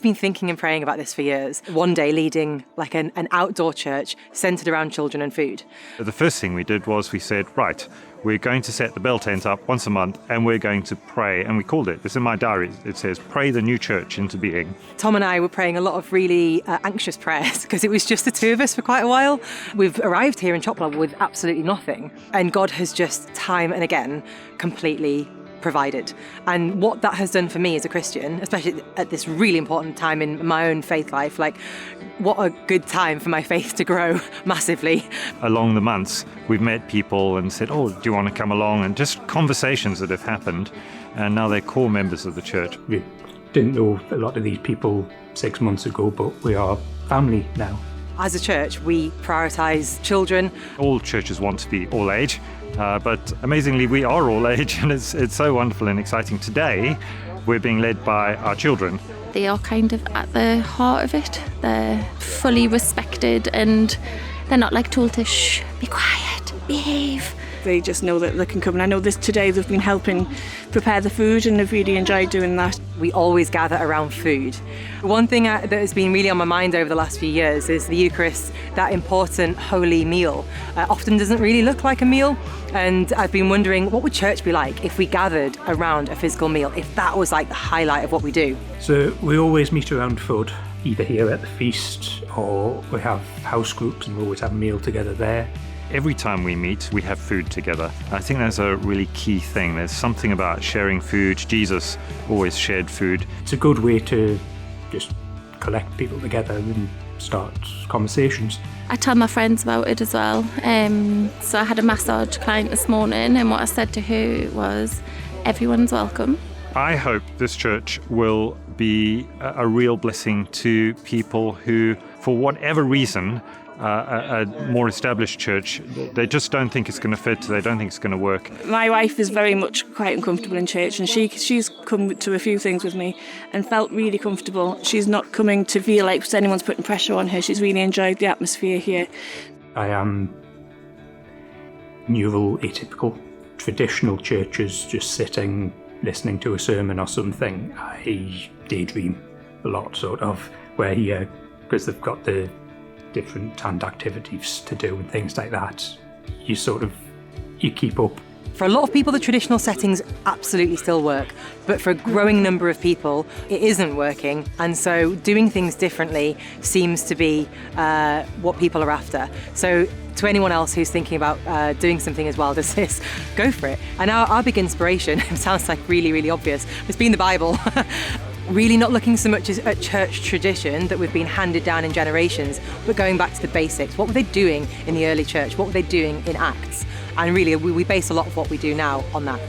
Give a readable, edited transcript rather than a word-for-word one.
been thinking and praying about this for years. One day leading like an outdoor church centered around children and food. The first thing we did was we said, right, we're going to set the bell tent up once a month and we're going to pray. And we called it, it's in my diary, it says, pray the new church into being. Tom and I were praying a lot of really anxious prayers because it was just the two of us for quite a while. We've arrived here in Chopwell with absolutely nothing. And God has just time and again completely provided. And what that has done for me as a Christian, especially at this really important time in my own faith life, like what a good time for my faith to grow massively. Along the months, we've met people and said, oh, do you want to come along? And just conversations that have happened. And now they're core members of the church. We didn't know a lot of these people 6 months ago, but we are family now. As a church, we prioritise children. All churches want to be all age. But amazingly, we are all age, and it's so wonderful and exciting. Today, we're being led by our children. They are kind of at the heart of it. They're fully respected, and they're not like told to shh, be quiet, behave. They just know that they can come. And I know this today they've been helping prepare the food and they've really enjoyed doing that. We always gather around food. One thing that has been really on my mind over the last few years is the Eucharist, that important holy meal. Often doesn't really look like a meal. And I've been wondering, what would church be like if we gathered around a physical meal, if that was like the highlight of what we do? So we always meet around food, either here at the feast or we have house groups and we always have a meal together there. Every time we meet, we have food together. I think that's a really key thing. There's something about sharing food. Jesus always shared food. It's a good way to just collect people together and start conversations. I tell my friends about it as well. So I had a massage client this morning, and what I said to her was, everyone's welcome. I hope this church will be a real blessing to people who, for whatever reason, a more established church, they just don't think it's going to fit, they don't think it's going to work. My wife is very much quite uncomfortable in church, and she's come to a few things with me and felt really comfortable. She's not coming to feel like anyone's putting pressure on her. She's really enjoyed the atmosphere here. I am neural atypical. Traditional churches, just sitting, listening to a sermon or something, I daydream a lot, sort of, where here, because they've got the different hand activities to do and things like that, you keep up. For a lot of people, the traditional settings absolutely still work, but for a growing number of people, it isn't working. And so doing things differently seems to be what people are after. So to anyone else who's thinking about doing something as wild as this, go for it. And our big inspiration, it sounds like really, really obvious, it's been the Bible. Really not looking so much at church tradition that we've been handed down in generations, but going back to the basics. What were they doing in the early church? What were they doing in Acts? And really, we base a lot of what we do now on that.